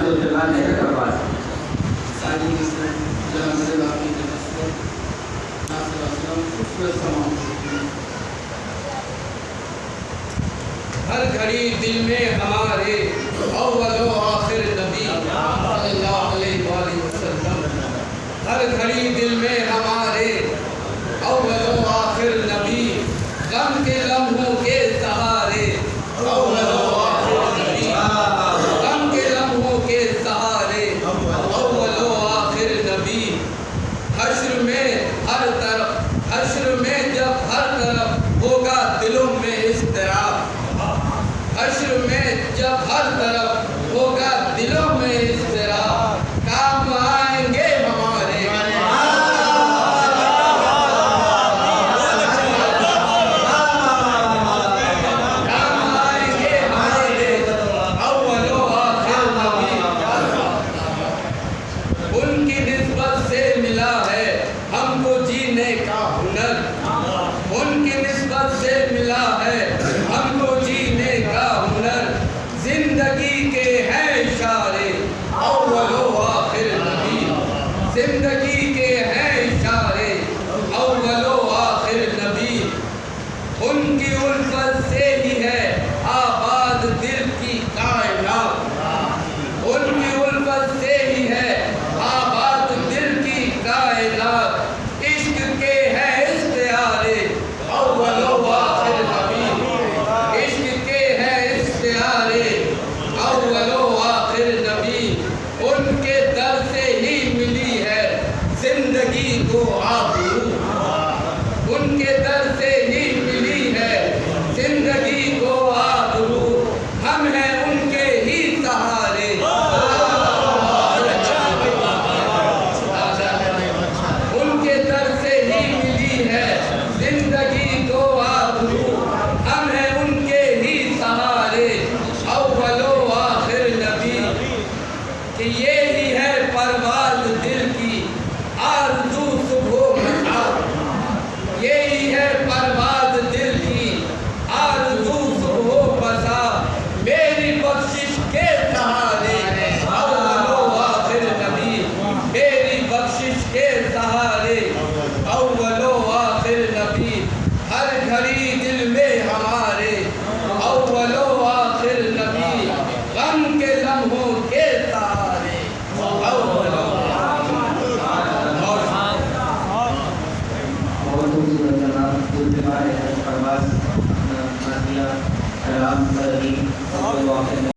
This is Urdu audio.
جو چلانے کا کروا دیں۔ ہر گھڑی دل میں ہمارے اول و آخر نبی صلی اللہ علیہ وآلہ وسلم، ہر گھڑی دل میں ہمارے اول و آخر نبی، غم کے لمحوں کے سہارے اول و آخر نبی، غم کے لمحوں کے سہارے اول و آخر نبی۔ حشر میں ہر طرف، حشر میں جب ہر طرف ہوگا دلوں میں اضطراب، حشر میں جب ہر طرف ہوگا دلوں میں اضطراب، کام آئیں گے ہمارے، کام آئیں گے ہمارے اول و آخر نبی۔ ان کی نسبت سے ملا ہے ہم کو جینے کا ہنر، ان کی نسبت سے ملا ہے ہم کو جینے کا ہنر، زندگی کے ہیں اشارے اول و آخر نبی، زندگی کے ہیں اشارے اول و آخر نبی۔ ان کی الفت سے ہی ہے آباد دل کی کائنات، ان کی الفت سے ہی ہے آباد دل کی کائنات، عشق کے ہیں استعارے اول و آخر نبی، عشق کے ہیں استعارے اول و آخر نبی۔ ان کے در سے ہی ملی ہے زندگی کو آبرو، ان کے در سے ہی ملی ہے زندگی کو آبرو، ہم ہیں ان کے ہی سہارے، ان کے در سے ہی ملی ہے زندگی کو آبرو، ہم ہیں ان کے ہی سہارے اول و آخر نبی۔ کہ یہی ہے پرواز دل کی آرزو صبح مساء، یہی ہے پرواز دل کی آرزو صبح مساء، میری بخشش کے سہارے اول و آخر نبی، میری بخشش کے سہارے اول و آخر نبی۔ ہر گھڑی دل میں ہمارے اول و آخر نبی، غم کے لمحوں